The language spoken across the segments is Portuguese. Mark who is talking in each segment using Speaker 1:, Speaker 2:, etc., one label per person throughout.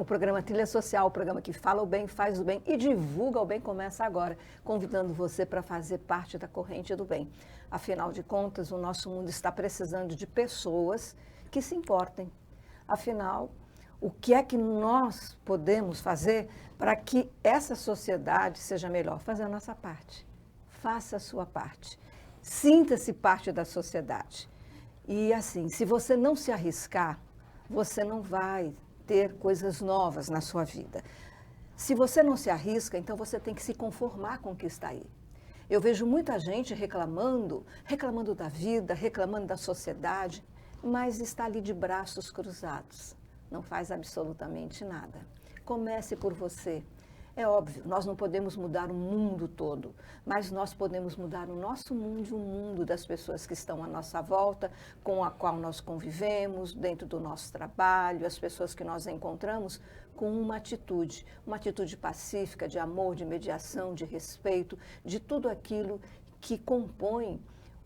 Speaker 1: programa Trilha Social, o programa que fala o bem, faz o bem e divulga o bem, começa agora, convidando você para fazer parte da corrente do bem. Afinal de contas, o nosso mundo está precisando de pessoas que se importem. Afinal, o que é que nós podemos fazer para que essa sociedade seja melhor? Fazer a nossa parte. Faça a sua parte. Sinta-se parte da sociedade. E assim, se você não se arriscar, você não vai ter coisas novas na sua vida. Se você não se arrisca, então você tem que se conformar com o que está aí. Eu vejo muita gente reclamando da vida, reclamando da sociedade, mas está ali de braços cruzados. Não faz absolutamente nada. Comece por você. É óbvio, nós não podemos mudar o mundo todo, mas nós podemos mudar o nosso mundo e o mundo das pessoas que estão à nossa volta, com a qual nós convivemos, dentro do nosso trabalho, as pessoas que nós encontramos, com uma atitude pacífica, de amor, de mediação, de respeito, de tudo aquilo que compõe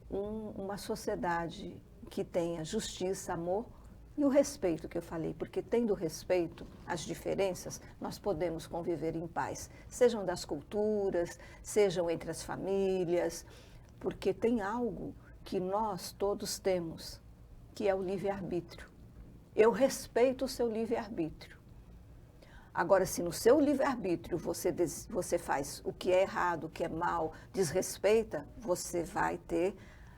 Speaker 1: uma sociedade que tenha justiça, amor, e o respeito que eu falei, porque tendo respeito às diferenças, nós podemos conviver em paz, sejam das culturas, sejam entre as famílias, porque tem algo que nós todos temos, que é o livre-arbítrio. Eu respeito o seu livre-arbítrio. Agora, se no seu livre-arbítrio você faz o que é errado, o que é mal, desrespeita, você vai ter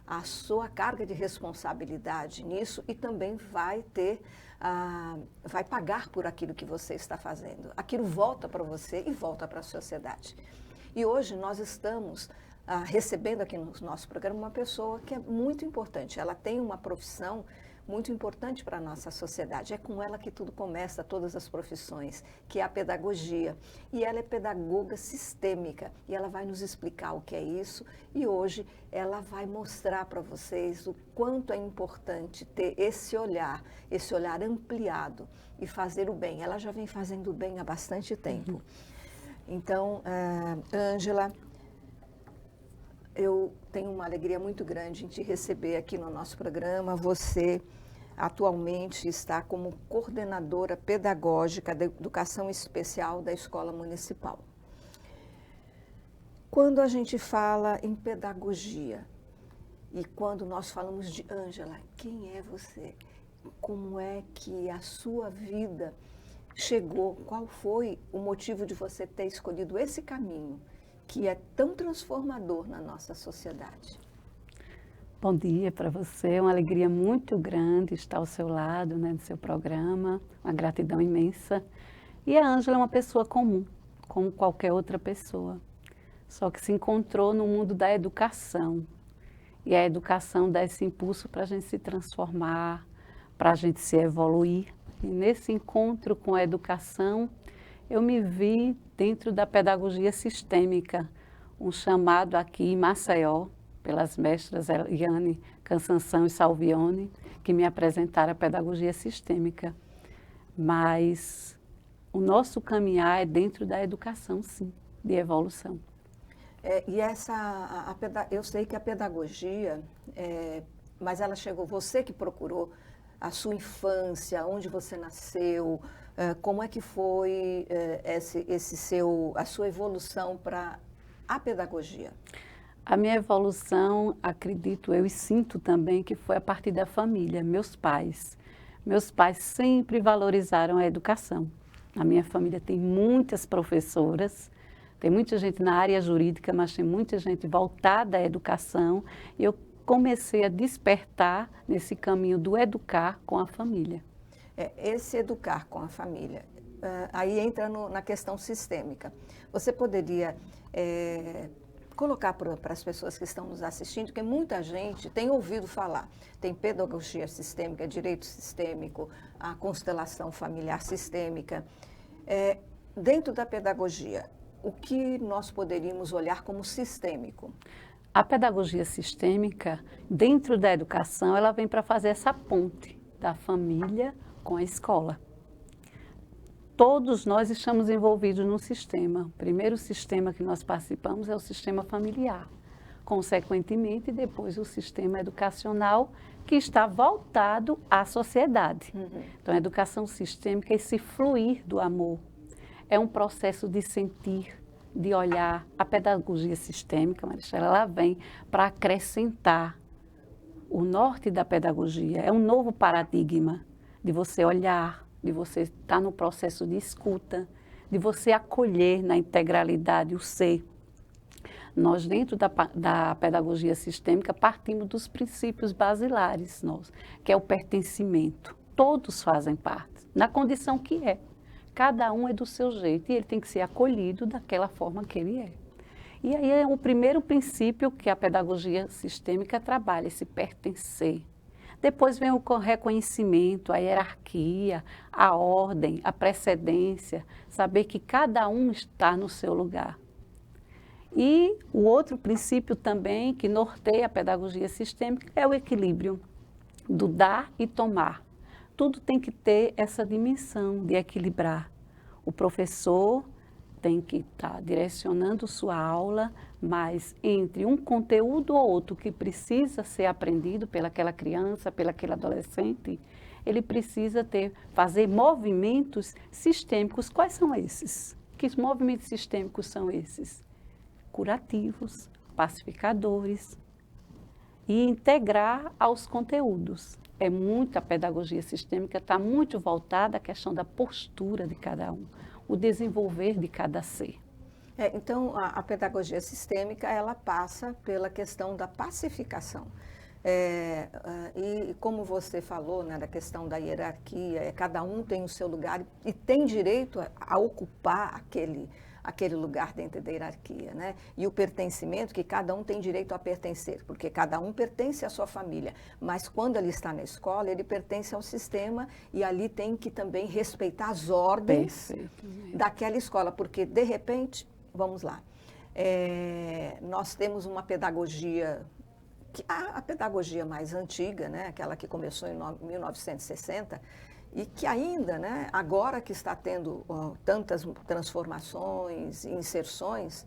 Speaker 1: a sua carga de responsabilidade nisso e também vai pagar por aquilo que você está fazendo. Aquilo volta para você e volta para a sociedade. E hoje nós estamos recebendo aqui no nosso programa uma pessoa que é muito importante. Ela tem uma profissão muito importante para a nossa sociedade. É com ela que tudo começa, todas as profissões, que é a pedagogia. E ela é pedagoga sistêmica e ela vai nos explicar o que é isso. E hoje ela vai mostrar para vocês o quanto é importante ter esse olhar ampliado e fazer o bem. Ela já vem fazendo o bem há bastante tempo. Então, Ângela, eu tenho uma alegria muito grande em te receber aqui no nosso programa. Você atualmente está como coordenadora pedagógica da Educação Especial da Escola Municipal. Quando a gente fala em pedagogia e quando nós falamos de Ângela, quem é você? Como é que a sua vida chegou? Qual foi o motivo de você ter escolhido esse caminho que é tão transformador na nossa sociedade?
Speaker 2: Bom dia para você, é uma alegria muito grande estar ao seu lado, no seu programa, uma gratidão imensa. E a Ângela é uma pessoa comum, como qualquer outra pessoa, só que se encontrou no mundo da educação. E a educação dá esse impulso para a gente se transformar, para a gente se evoluir. E nesse encontro com a educação, eu me vi dentro da pedagogia sistêmica, um chamado aqui em Maceió, pelas mestras Eliane Cansanção e Salvione, que me apresentaram a pedagogia sistêmica. Mas o nosso caminhar é dentro da educação, sim, de evolução.
Speaker 1: Eu sei que a pedagogia, mas ela chegou, você que procurou a sua infância, onde você nasceu, como é que foi a sua evolução para a pedagogia?
Speaker 2: A minha evolução, acredito eu e sinto também que foi a partir da família, meus pais. Meus pais sempre valorizaram a educação. A minha família tem muitas professoras, tem muita gente na área jurídica, mas tem muita gente voltada à educação. E eu comecei a despertar nesse caminho do educar com a família.
Speaker 1: Esse educar com a família, aí entra na questão sistêmica. Você poderia colocar para as pessoas que estão nos assistindo, que muita gente tem ouvido falar, tem pedagogia sistêmica, direito sistêmico, a constelação familiar sistêmica. Dentro da pedagogia, o que nós poderíamos olhar como sistêmico?
Speaker 2: A pedagogia sistêmica, dentro da educação, ela vem para fazer essa ponte da família com a escola. Todos nós estamos envolvidos num sistema. O primeiro sistema que nós participamos é o sistema familiar. consequentemente, depois o sistema educacional que está voltado à sociedade. Então, a educação sistêmica é esse fluir do amor, é um processo de sentir, de olhar. A pedagogia sistêmica, Maristela, ela vem para acrescentar. O norte da pedagogia é um novo paradigma de você olhar, de você estar no processo de escuta, de você acolher na integralidade o ser. Nós, dentro da pedagogia sistêmica, partimos dos princípios basilares, que é o pertencimento. Todos fazem parte, na condição que é. Cada um é do seu jeito e ele tem que ser acolhido daquela forma que ele é. E aí é o primeiro princípio que a pedagogia sistêmica trabalha, esse pertencer. Depois vem o reconhecimento, a hierarquia, a ordem, a precedência, saber que cada um está no seu lugar. E o outro princípio também que norteia a pedagogia sistêmica é o equilíbrio do dar e tomar. Tudo tem que ter essa dimensão de equilibrar. O professor tem que estar direcionando sua aula, mas entre um conteúdo ou outro que precisa ser aprendido pelaquela criança, pelaquele adolescente, ele precisa fazer movimentos sistêmicos. Quais são esses? Que movimentos sistêmicos são esses? Curativos, pacificadores e integrar aos conteúdos. A pedagogia sistêmica está muito voltada à questão da postura de cada um, o desenvolver de cada ser.
Speaker 1: Então, a pedagogia sistêmica, ela passa pela questão da pacificação. E como você falou, né, da questão da hierarquia, cada um tem o seu lugar e tem direito a ocupar aquele lugar dentro da hierarquia, né? E o pertencimento, que cada um tem direito a pertencer, porque cada um pertence à sua família, mas quando ele está na escola, ele pertence ao sistema e ali tem que também respeitar as ordens daquela escola, porque de repente, vamos lá, nós temos uma pedagogia, a pedagogia mais antiga, né? Aquela que começou em 1960, e que ainda, né, agora que está tendo tantas transformações e inserções,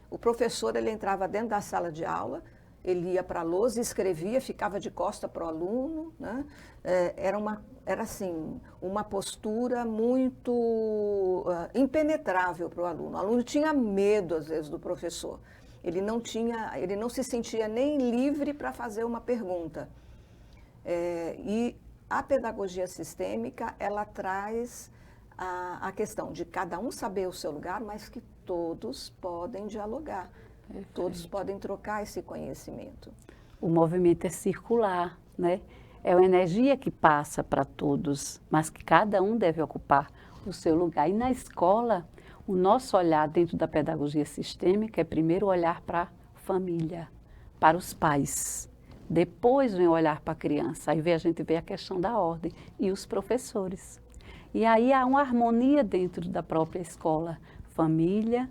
Speaker 1: o professor ele entrava dentro da sala de aula, ele ia para a lousa, escrevia, ficava de costa para o aluno, né? Era assim, uma postura muito impenetrável para o aluno. O aluno tinha medo, às vezes, do professor. Ele não se sentia nem livre para fazer uma pergunta. E a pedagogia sistêmica, ela traz a questão de cada um saber o seu lugar, mas que todos podem dialogar, todos podem trocar esse conhecimento.
Speaker 2: O movimento é circular, né? É uma energia que passa para todos, mas que cada um deve ocupar o seu lugar. E na escola, o nosso olhar dentro da pedagogia sistêmica é primeiro olhar para a família, para os pais. Depois vem olhar para a criança, aí a gente vê a questão da ordem e os professores. E aí há uma harmonia dentro da própria escola. Família,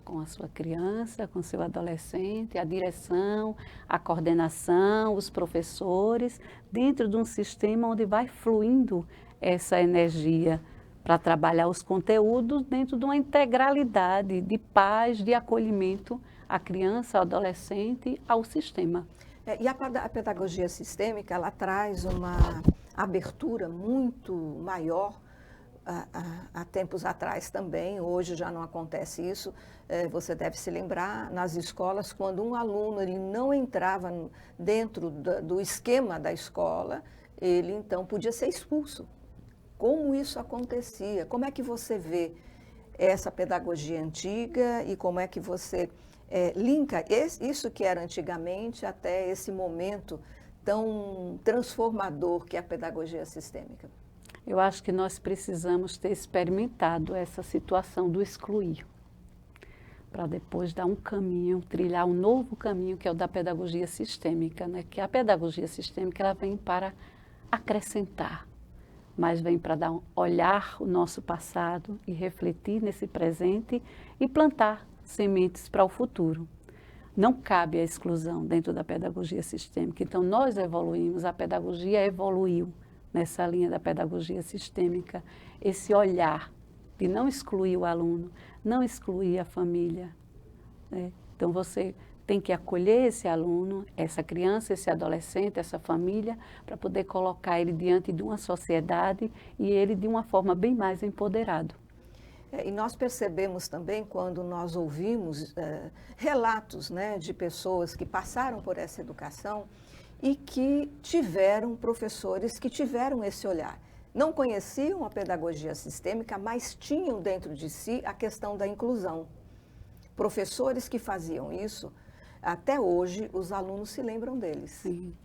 Speaker 2: com a sua criança, com o seu adolescente, a direção, a coordenação, os professores, dentro de um sistema onde vai fluindo essa energia para trabalhar os conteúdos dentro de uma integralidade de paz, de acolhimento à criança, ao adolescente, ao sistema.
Speaker 1: E a pedagogia sistêmica, ela traz uma abertura muito maior há tempos atrás também, hoje já não acontece isso. Você deve se lembrar, nas escolas, quando um aluno ele não entrava dentro do esquema da escola, ele então podia ser expulso. Como isso acontecia? Como é que você vê essa pedagogia antiga e como é que você linka isso que era antigamente até esse momento tão transformador que é a pedagogia sistêmica?
Speaker 2: Eu acho que nós precisamos ter experimentado essa situação do excluir, para depois dar um caminho, trilhar um novo caminho, que é o da pedagogia sistêmica, né? Que a pedagogia sistêmica ela vem para acrescentar, mas vem para olhar o nosso passado e refletir nesse presente e plantar sementes para o futuro. Não cabe a exclusão dentro da pedagogia sistêmica. Então, nós evoluímos, a pedagogia evoluiu nessa linha da pedagogia sistêmica, esse olhar de não excluir o aluno, não excluir a família, né? Então, você tem que acolher esse aluno, essa criança, esse adolescente, essa família, para poder colocar ele diante de uma sociedade e ele de uma forma bem mais empoderado.
Speaker 1: E nós percebemos também, quando nós ouvimos relatos, né, de pessoas que passaram por essa educação e que tiveram professores que tiveram esse olhar. Não conheciam a pedagogia sistêmica, mas tinham dentro de si a questão da inclusão. Professores que faziam isso, até hoje os alunos se lembram deles.
Speaker 2: Sim.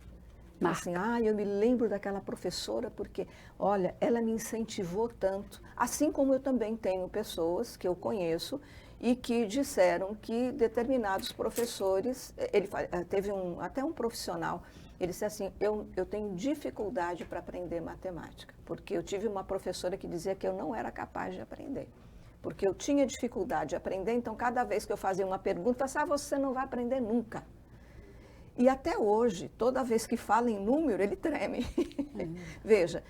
Speaker 1: Assim, eu me lembro daquela professora porque, olha, ela me incentivou tanto. Assim como eu também tenho pessoas que eu conheço e que disseram que determinados professores, teve até um profissional, ele disse assim, eu tenho dificuldade para aprender matemática, porque eu tive uma professora que dizia que eu não era capaz de aprender. Porque eu tinha dificuldade de aprender, então cada vez que eu fazia uma pergunta, você não vai aprender nunca. E até hoje, toda vez que fala em número, ele treme. Veja,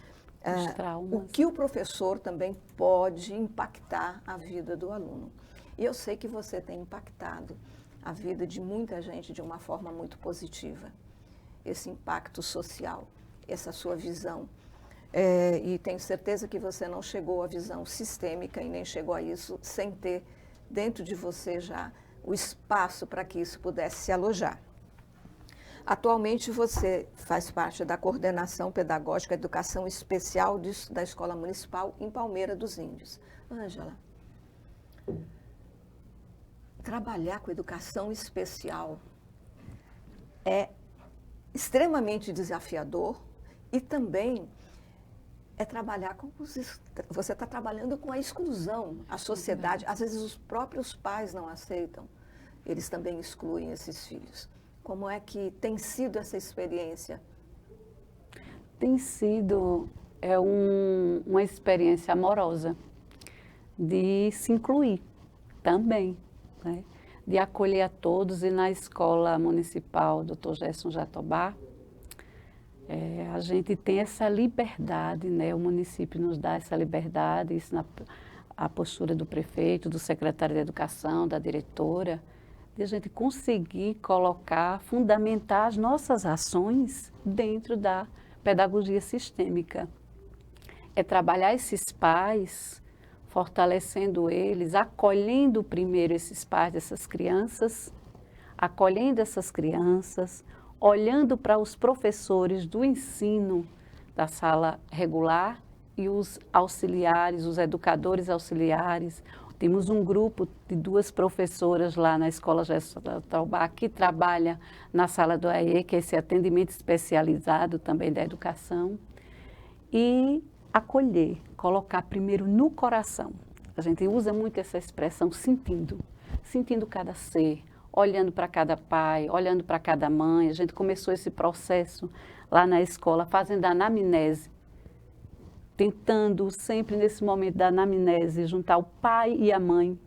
Speaker 1: o que o professor também pode impactar a vida do aluno. E eu sei que você tem impactado a vida de muita gente de uma forma muito positiva. Esse impacto social, essa sua visão. E tenho certeza que você não chegou à visão sistêmica e nem chegou a isso sem ter dentro de você já o espaço para que isso pudesse se alojar. Atualmente você faz parte da coordenação pedagógica Educação Especial da Escola Municipal em Palmeira dos Índios. Ângela, trabalhar com educação especial é extremamente desafiador e também é trabalhar com você está trabalhando com a exclusão, a sociedade. Às vezes os próprios pais não aceitam, eles também excluem esses filhos. Como é que tem sido essa experiência?
Speaker 2: Tem sido uma experiência amorosa de se incluir também, né? De acolher a todos. E na Escola Municipal Dr. Gerson Jatobá, a gente tem essa liberdade, né? O município nos dá essa liberdade, isso a postura do prefeito, do secretário de Educação, da diretora, de a gente conseguir colocar, fundamentar as nossas ações dentro da pedagogia sistêmica. É trabalhar esses pais, fortalecendo eles, acolhendo primeiro esses pais dessas crianças, acolhendo essas crianças, olhando para os professores do ensino da sala regular e os auxiliares, os educadores auxiliares. Temos um grupo de 2 professoras lá na Escola Gerson Jatobá que trabalha na sala do AE, que é esse atendimento especializado também da educação. E acolher, colocar primeiro no coração. A gente usa muito essa expressão sentindo cada ser, olhando para cada pai, olhando para cada mãe. A gente começou esse processo lá na escola, fazendo a anamnese, tentando sempre nesse momento da anamnese juntar o pai e a mãe,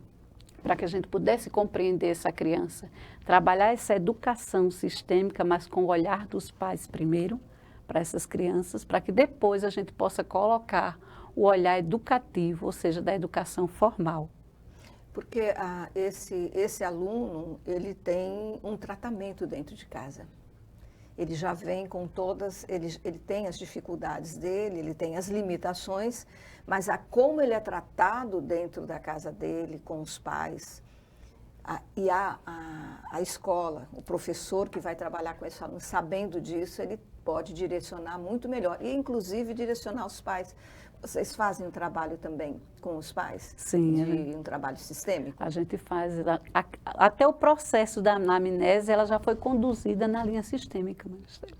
Speaker 2: para que a gente pudesse compreender essa criança, trabalhar essa educação sistêmica, mas com o olhar dos pais primeiro, para essas crianças, para que depois a gente possa colocar o olhar educativo, ou seja, da educação formal.
Speaker 1: Porque esse aluno, ele tem um tratamento dentro de casa. Ele já vem com todas, ele tem as dificuldades dele, ele tem as limitações, mas como ele é tratado dentro da casa dele, com os pais, e a escola, o professor que vai trabalhar com esse aluno, sabendo disso, ele pode direcionar muito melhor, e inclusive direcionar os pais. Vocês fazem um trabalho também com os pais?
Speaker 2: Sim.
Speaker 1: Um trabalho sistêmico?
Speaker 2: A gente faz, até o processo da anamnese, ela já foi conduzida na linha sistêmica, Maristela.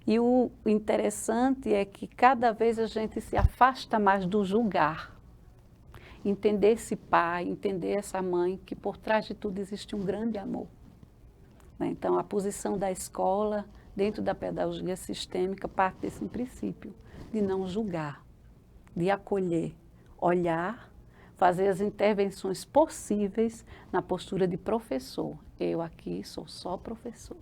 Speaker 2: E o interessante é que cada vez a gente se afasta mais do julgar. Entender esse pai, entender essa mãe, que por trás de tudo existe um grande amor. Então, a posição da escola, dentro da pedagogia sistêmica, parte desse princípio de não julgar, de acolher, olhar, fazer as intervenções possíveis na postura de professor. Eu aqui sou só professor.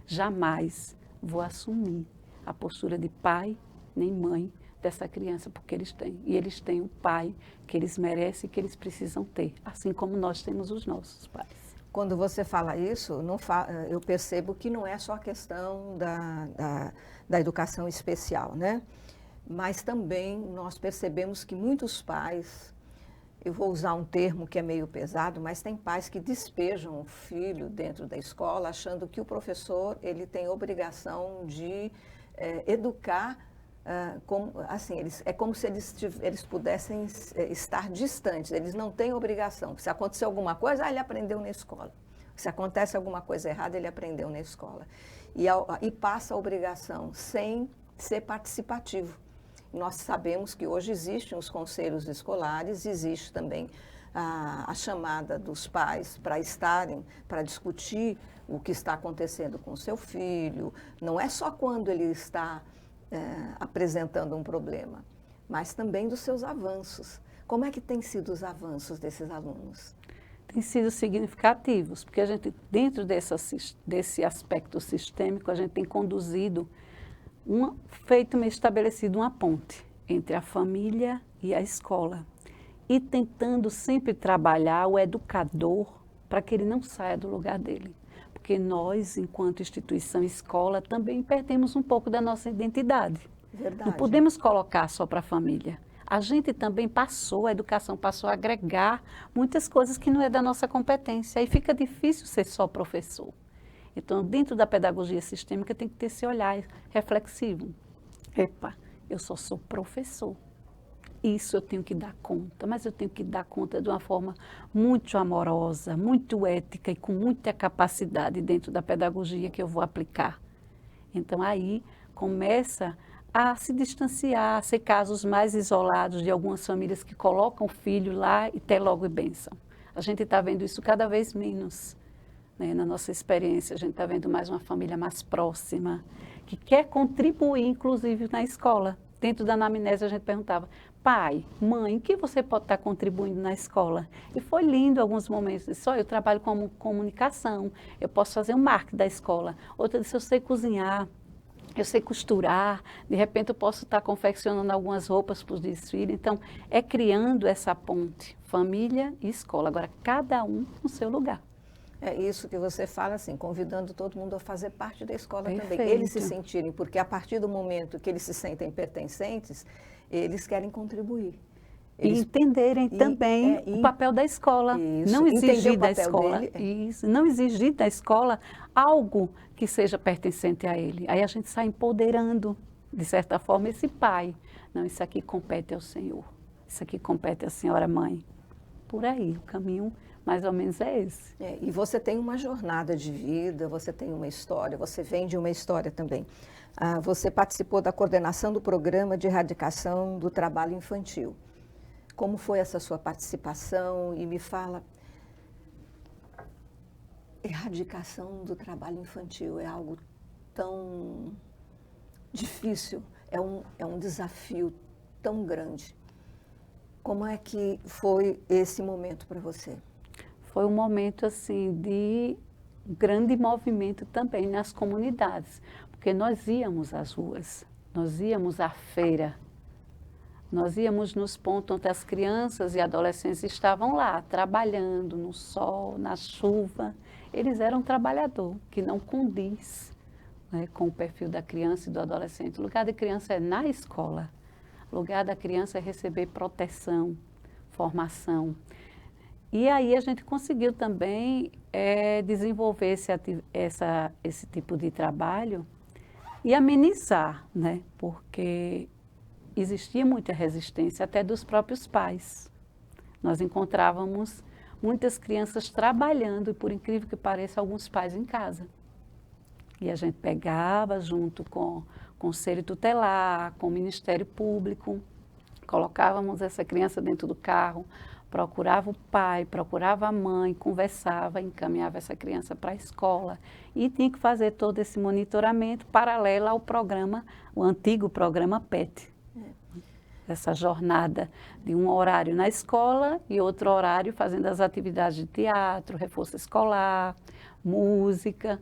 Speaker 2: Jamais vou assumir a postura de pai nem mãe dessa criança, porque eles têm. E eles têm o pai que eles merecem e que eles precisam ter, assim como nós temos os nossos pais.
Speaker 1: Quando você fala isso, eu percebo que não é só a questão da educação especial, né? Mas também nós percebemos que muitos pais, eu vou usar um termo que é meio pesado, mas tem pais que despejam o filho dentro da escola achando que o professor ele tem obrigação de educar, é como se eles pudessem estar distantes, eles não têm obrigação. Se acontecer alguma coisa, ele aprendeu na escola. Se acontece alguma coisa errada, ele aprendeu na escola. E passa a obrigação sem ser participativo. Nós sabemos que hoje existem os conselhos escolares, existe também a chamada dos pais para estarem, para discutir o que está acontecendo com o seu filho. Não é só quando ele está apresentando um problema, mas também dos seus avanços. Como é que têm sido os avanços desses alunos?
Speaker 2: Têm sido significativos, porque a gente, dentro desse aspecto sistêmico, a gente tem conduzido, estabelecido uma ponte entre a família e a escola. E tentando sempre trabalhar o educador para que ele não saia do lugar dele. Porque nós, enquanto instituição escola, também perdemos um pouco da nossa identidade.
Speaker 1: Verdade.
Speaker 2: Não podemos colocar só para a família. A gente também a educação passou a agregar muitas coisas que não é da nossa competência. Aí fica difícil ser só professor. Então, dentro da pedagogia sistêmica, tem que ter esse olhar reflexivo. Epa, eu só sou professor. Isso eu tenho que dar conta, mas eu tenho que dar conta de uma forma muito amorosa, muito ética e com muita capacidade dentro da pedagogia que eu vou aplicar. Então, aí começa a se distanciar, a ser casos mais isolados de algumas famílias que colocam o filho lá e até logo e bênção. A gente está vendo isso cada vez menos, né? Na nossa experiência, a gente está vendo mais uma família mais próxima, que quer contribuir, inclusive, na escola. Dentro da anamnese, a gente perguntava, pai, mãe, o que você pode estar contribuindo na escola? E foi lindo alguns momentos. Disse, eu trabalho com comunicação, eu posso fazer o marketing da escola. Outra disse, eu sei cozinhar, eu sei costurar, de repente eu posso estar confeccionando algumas roupas para os desfiles. Então, é criando essa ponte, família e escola. Agora, cada um no seu lugar.
Speaker 1: É isso que você fala, assim, convidando todo mundo a fazer parte da escola
Speaker 2: Perfeito.
Speaker 1: também. Eles se sentirem, porque a partir do momento que eles se sentem pertencentes, eles querem contribuir.
Speaker 2: E entenderem também o papel da escola.
Speaker 1: Isso,
Speaker 2: não exigir da escola.
Speaker 1: Dele,
Speaker 2: isso, não exigir da escola algo que seja pertencente a ele. Aí a gente sai empoderando, de certa forma, esse pai. Não, isso aqui compete ao Senhor. Isso aqui compete à senhora mãe. Por aí, o caminho mais ou menos é esse.
Speaker 1: E você tem uma jornada de vida, você tem uma história, você vem de uma história também. Você participou da coordenação do programa de erradicação do trabalho infantil. Como foi essa sua participação? E me fala, erradicação do trabalho infantil é algo tão difícil, é um desafio tão grande. Como é que foi esse momento para você?
Speaker 2: Foi um momento assim de grande movimento também nas comunidades, porque nós íamos às ruas, nós íamos à feira, nós íamos nos pontos onde as crianças e adolescentes estavam lá, trabalhando no sol, na chuva. Eles eram trabalhador, que não condiz, né, com o perfil da criança e do adolescente. O lugar da criança é na escola, o lugar da criança é receber proteção, formação. E aí a gente conseguiu também desenvolver esse tipo de trabalho e amenizar, né? Porque existia muita resistência até dos próprios pais. Nós encontrávamos muitas crianças trabalhando e, por incrível que pareça, alguns pais em casa. E a gente pegava junto com o Conselho Tutelar, com o Ministério Público, colocávamos essa criança dentro do carro, procurava o pai, procurava a mãe, conversava, encaminhava essa criança para a escola e tinha que fazer todo esse monitoramento paralelo ao programa, o antigo programa PET. Essa jornada de um horário na escola e outro horário fazendo as atividades de teatro, reforço escolar, música,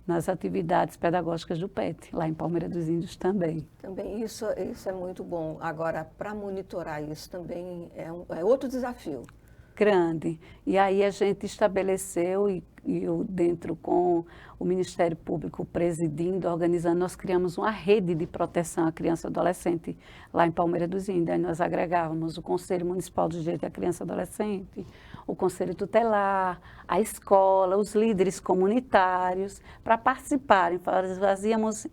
Speaker 2: nas atividades pedagógicas do PET, lá em Palmeira dos Índios também.
Speaker 1: Também isso é muito bom. Agora, para monitorar isso também é outro desafio.
Speaker 2: grande. E aí a gente estabeleceu, e eu dentro com o Ministério Público presidindo, organizando, nós criamos uma rede de proteção à criança e adolescente lá em Palmeira dos Índios. Aí nós agregávamos o Conselho Municipal do Direito da Criança e Adolescente, o Conselho Tutelar, a escola, os líderes comunitários, para participarem. Fazíamos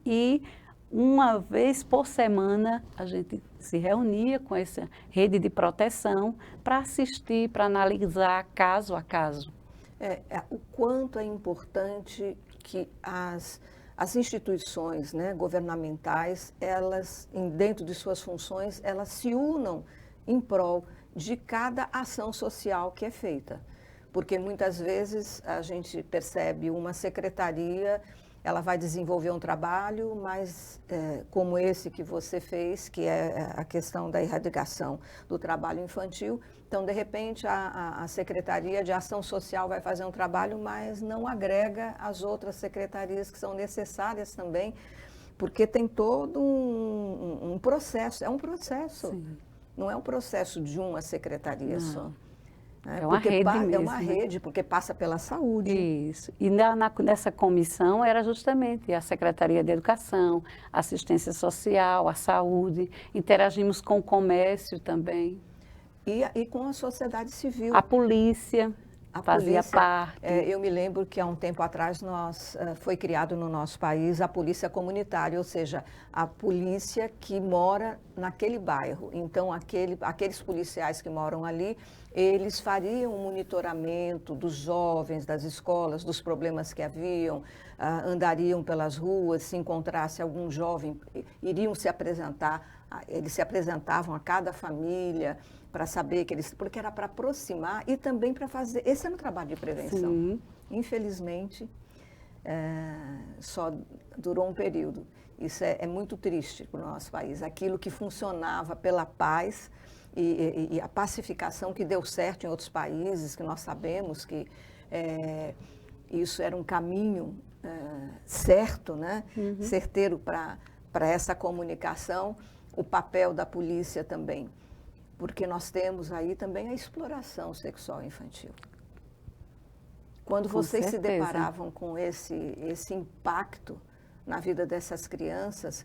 Speaker 2: uma vez por semana, a gente se reunia com essa rede de proteção para assistir, para analisar caso a caso.
Speaker 1: O quanto é importante que as instituições, né, governamentais, elas, dentro de suas funções, elas se unam em prol de cada ação social que é feita. Porque muitas vezes a gente percebe uma secretaria, ela vai desenvolver um trabalho, mas como esse que você fez, que é a questão da erradicação do trabalho infantil, então, de repente, a Secretaria de Ação Social vai fazer um trabalho, mas não agrega as outras secretarias que são necessárias também, porque tem todo um processo, é um processo,
Speaker 2: Sim.
Speaker 1: Não é um processo de uma secretaria só.
Speaker 2: É uma rede mesmo.
Speaker 1: É uma rede, porque passa pela saúde.
Speaker 2: Isso. E nessa comissão era justamente a Secretaria de Educação, Assistência Social, a Saúde, interagimos com o comércio também.
Speaker 1: E com a sociedade civil.
Speaker 2: A polícia fazia parte.
Speaker 1: Eu me lembro que há um tempo atrás foi criado no nosso país a polícia comunitária, ou seja, a polícia que mora naquele bairro. Então, aqueles policiais que moram ali, eles fariam um monitoramento dos jovens, das escolas, dos problemas que haviam, andariam pelas ruas, se encontrasse algum jovem, iriam se apresentar, eles se apresentavam a cada família, para saber porque era para aproximar e também para fazer. Esse era um trabalho de prevenção.
Speaker 2: Sim.
Speaker 1: Infelizmente, só durou um período. Isso é muito triste para o nosso país. Aquilo que funcionava pela paz e a pacificação que deu certo em outros países, que nós sabemos que isso era um caminho certo, né? Certeiro para essa comunicação, o papel da polícia também. Porque nós temos aí também a exploração sexual infantil. Quando vocês se deparavam com esse impacto na vida dessas crianças,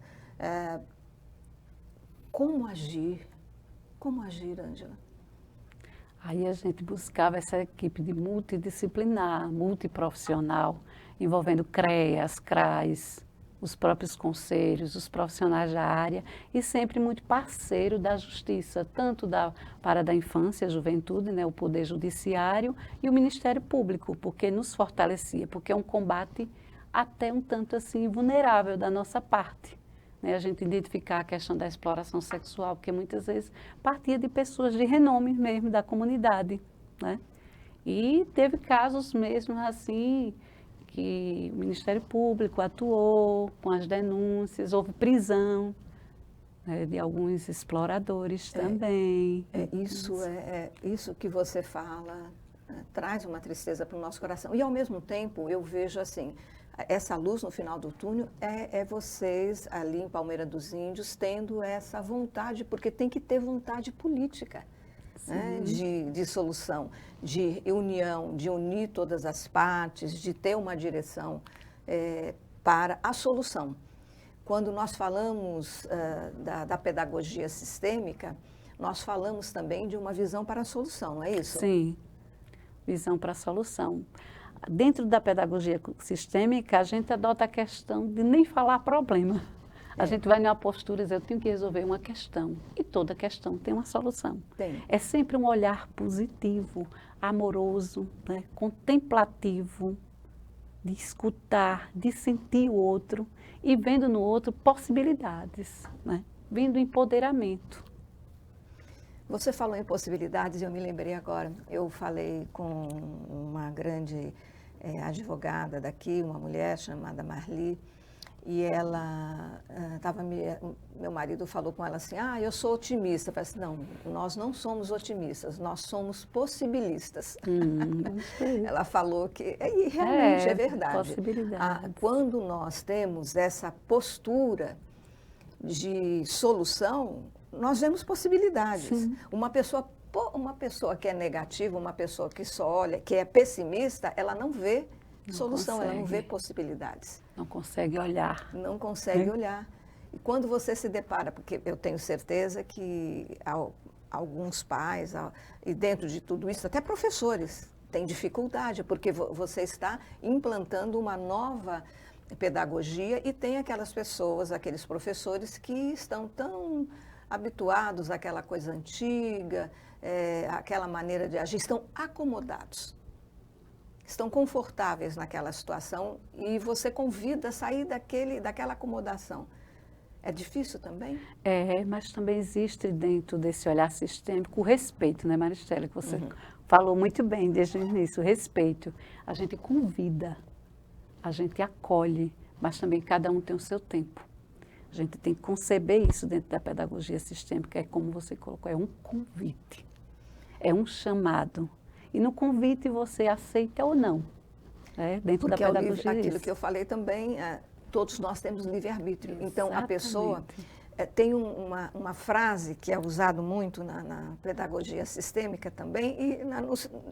Speaker 1: como agir? Como agir, Ângela?
Speaker 2: Aí a gente buscava essa equipe de multidisciplinar, multiprofissional, envolvendo CREAS, CRAS, os próprios conselhos, os profissionais da área e sempre muito parceiro da justiça, tanto da Vara da Infância e Juventude, né, o Poder Judiciário e o Ministério Público, porque nos fortalecia, porque é um combate até um tanto assim vulnerável da nossa parte. Né, a gente identificar a questão da exploração sexual, porque muitas vezes partia de pessoas de renome mesmo da comunidade, né? E teve casos mesmo assim, que o Ministério Público atuou com as denúncias, houve prisão, né, de alguns exploradores também.
Speaker 1: Isso que você fala traz uma tristeza para o nosso coração. E, ao mesmo tempo, eu vejo assim, essa luz no final do túnel é vocês ali em Palmeira dos Índios tendo essa vontade, porque tem que ter vontade política. Né, de solução, de união, de unir todas as partes, de ter uma direção para a solução. Quando nós falamos da pedagogia sistêmica, nós falamos também de uma visão para a solução, não é isso?
Speaker 2: Sim, visão para a solução. Dentro da pedagogia sistêmica, a gente adota a questão de nem falar problema. A gente vai numa postura e diz, eu tenho que resolver uma questão. E toda questão tem uma solução.
Speaker 1: Tem.
Speaker 2: É sempre um olhar positivo, amoroso, né, contemplativo, de escutar, de sentir o outro e vendo no outro possibilidades, né, vendo empoderamento.
Speaker 1: Você falou em possibilidades e eu me lembrei agora. Eu falei com uma grande advogada daqui, uma mulher chamada Marli, e ela meu marido falou com ela assim, eu sou otimista. Eu falei assim, não, nós não somos otimistas, nós somos possibilistas. Ela falou que, e realmente é verdade.
Speaker 2: Possibilidades.
Speaker 1: Quando nós temos essa postura de solução, nós vemos possibilidades.
Speaker 2: Sim.
Speaker 1: Uma pessoa Uma pessoa que é negativa, uma pessoa que só olha, que é pessimista, ela não vê solução, ela não vê possibilidades.
Speaker 2: Não consegue olhar.
Speaker 1: Não consegue olhar. E quando você se depara, porque eu tenho certeza que alguns pais, e dentro de tudo isso, até professores, têm dificuldade, porque você está implantando uma nova pedagogia e tem aquelas pessoas, aqueles professores que estão tão habituados àquela coisa antiga, àquela maneira de agir, estão acomodados. Estão confortáveis naquela situação e você convida a sair daquela acomodação. É difícil também?
Speaker 2: Mas também existe dentro desse olhar sistêmico o respeito, né, Maristela? Que você falou muito bem desde o início, o respeito. A gente convida, a gente acolhe, mas também cada um tem o seu tempo. A gente tem que conceber isso dentro da pedagogia sistêmica, é como você colocou, é um convite, é um chamado. E no convite você aceita ou não, né? Dentro da pedagogia.
Speaker 1: Aquilo que eu falei também, todos nós temos livre-arbítrio. Então, a pessoa tem uma frase que é usada muito na pedagogia sistêmica também e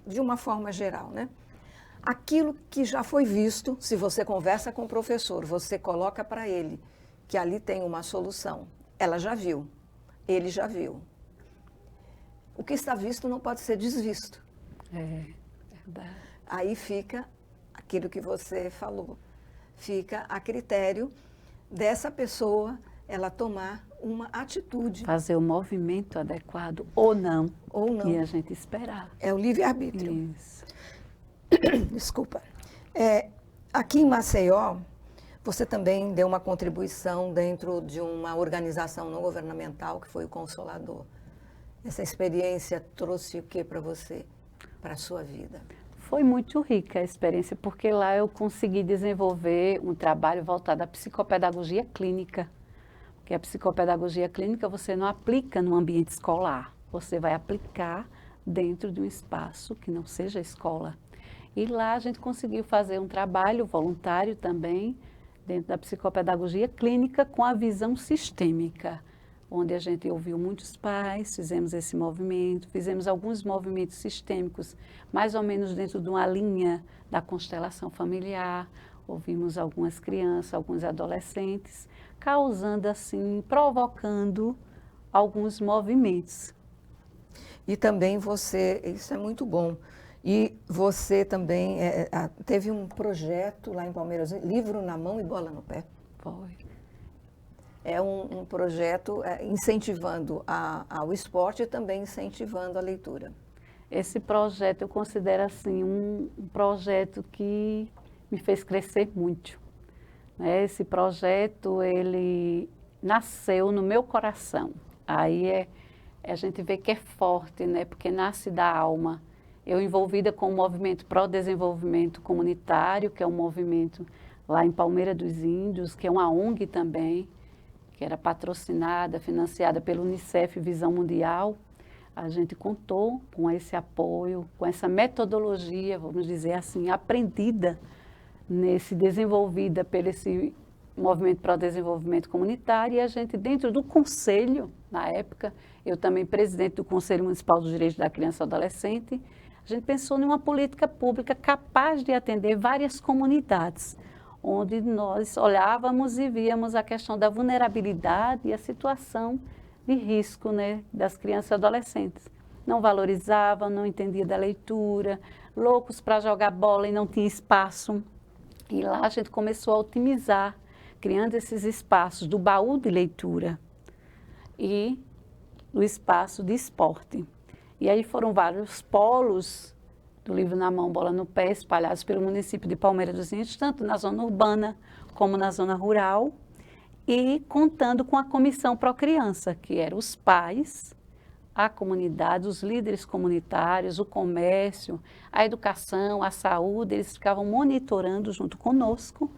Speaker 1: de uma forma geral, né? Aquilo que já foi visto, se você conversa com o professor, você coloca para ele que ali tem uma solução. Ela já viu, ele já viu. O que está visto não pode ser desvisto.
Speaker 2: É verdade.
Speaker 1: Aí fica aquilo que você falou, fica a critério dessa pessoa, ela tomar uma atitude.
Speaker 2: Fazer o movimento adequado ou não.
Speaker 1: Ou não.
Speaker 2: E a gente esperar.
Speaker 1: É o livre-arbítrio.
Speaker 2: Isso.
Speaker 1: Desculpa. Aqui em Maceió, você também deu uma contribuição dentro de uma organização não governamental, que foi o Consolador. Essa experiência trouxe o que para você, para a sua vida?
Speaker 2: Foi muito rica a experiência, porque lá eu consegui desenvolver um trabalho voltado à psicopedagogia clínica. Porque a psicopedagogia clínica você não aplica no ambiente escolar, você vai aplicar dentro de um espaço que não seja escola. E lá a gente conseguiu fazer um trabalho voluntário também, dentro da psicopedagogia clínica, com a visão sistêmica, onde a gente ouviu muitos pais, fizemos esse movimento, fizemos alguns movimentos sistêmicos, mais ou menos dentro de uma linha da constelação familiar, ouvimos algumas crianças, alguns adolescentes, causando assim, provocando alguns movimentos.
Speaker 1: E também isso é muito bom, e você também teve um projeto lá em Palmeiras, Livro na Mão e Bola no Pé.
Speaker 2: Foi.
Speaker 1: É um projeto incentivando ao esporte e também incentivando a leitura.
Speaker 2: Esse projeto eu considero assim um projeto que me fez crescer muito. Né? Esse projeto, ele nasceu no meu coração. Aí a gente vê que é forte, né? Porque nasce da alma. Eu envolvida com o movimento Pró-Desenvolvimento Comunitário, que é um movimento lá em Palmeira dos Índios, que é uma ONG também, que era patrocinada, financiada pelo Unicef Visão Mundial. A gente contou com esse apoio, com essa metodologia, vamos dizer assim, aprendida, desenvolvida pelo esse movimento para o desenvolvimento comunitário, e a gente dentro do conselho, na época, eu também presidente do Conselho Municipal dos Direitos da Criança e do Adolescente, a gente pensou em uma política pública capaz de atender várias comunidades, onde nós olhávamos e víamos a questão da vulnerabilidade e a situação de risco, né, das crianças e adolescentes. Não valorizavam, não entendia da leitura, loucos para jogar bola e não tinha espaço. E lá a gente começou a otimizar, criando esses espaços do baú de leitura e do espaço de esporte. E aí foram vários polos do Livro na Mão, Bola no Pé, espalhados pelo município de Palmeira dos Índios, tanto na zona urbana como na zona rural, e contando com a Comissão Pró-Criança, que eram os pais, a comunidade, os líderes comunitários, o comércio, a educação, a saúde, eles ficavam monitorando junto conosco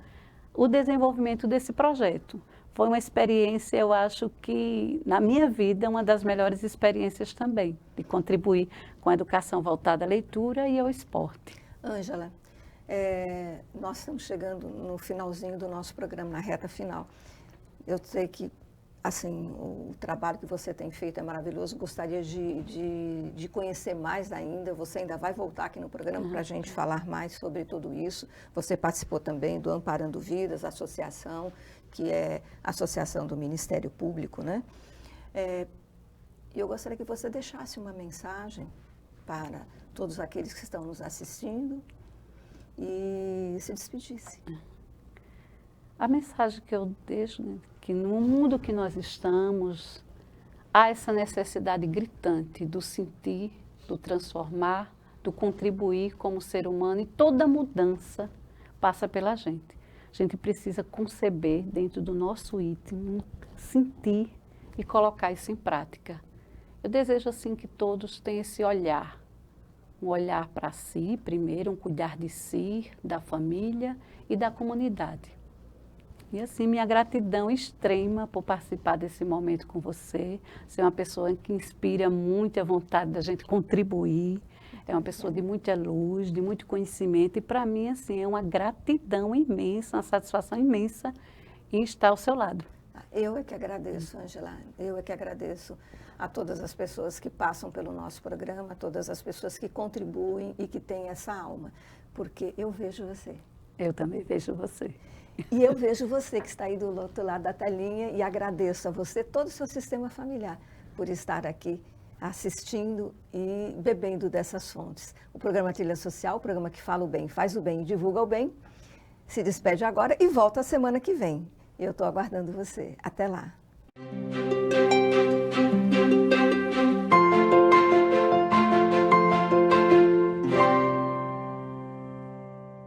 Speaker 2: o desenvolvimento desse projeto. Foi uma experiência, eu acho que, na minha vida, uma das melhores experiências também, de contribuir com a educação voltada à leitura e ao esporte.
Speaker 1: Ângela, nós estamos chegando no finalzinho do nosso programa, na reta final. Eu sei que assim, o trabalho que você tem feito é maravilhoso. Gostaria de conhecer mais ainda. Você ainda vai voltar aqui no programa para a gente falar mais sobre tudo isso. Você participou também do Amparando Vidas, associação, que é a associação do Ministério Público, né? Eu gostaria que você deixasse uma mensagem para todos aqueles que estão nos assistindo e se despedisse.
Speaker 2: A mensagem que eu deixo, né, que no mundo que nós estamos, há essa necessidade gritante do sentir, do transformar, do contribuir como ser humano, e toda mudança passa pela gente. A gente precisa conceber dentro do nosso íntimo, sentir e colocar isso em prática. Eu desejo assim que todos tenham esse olhar, um olhar para si primeiro, um cuidar de si, da família e da comunidade. E assim, minha gratidão extrema por participar desse momento com você. Você é uma pessoa que inspira muito a vontade da gente contribuir. É uma pessoa de muita luz, de muito conhecimento. E para mim, assim, é uma gratidão imensa, uma satisfação imensa em estar ao seu lado.
Speaker 1: Eu é que agradeço, Ângela. Eu é que agradeço a todas as pessoas que passam pelo nosso programa, a todas as pessoas que contribuem e que têm essa alma. Porque eu vejo você.
Speaker 2: Eu também vejo você.
Speaker 1: E eu vejo você que está aí do outro lado da telinha e agradeço a você, todo o seu sistema familiar, por estar aqui assistindo e bebendo dessas fontes. O programa Trilha Social, o programa que fala o bem, faz o bem e divulga o bem, se despede agora e volta a semana que vem. Eu estou aguardando você. Até lá.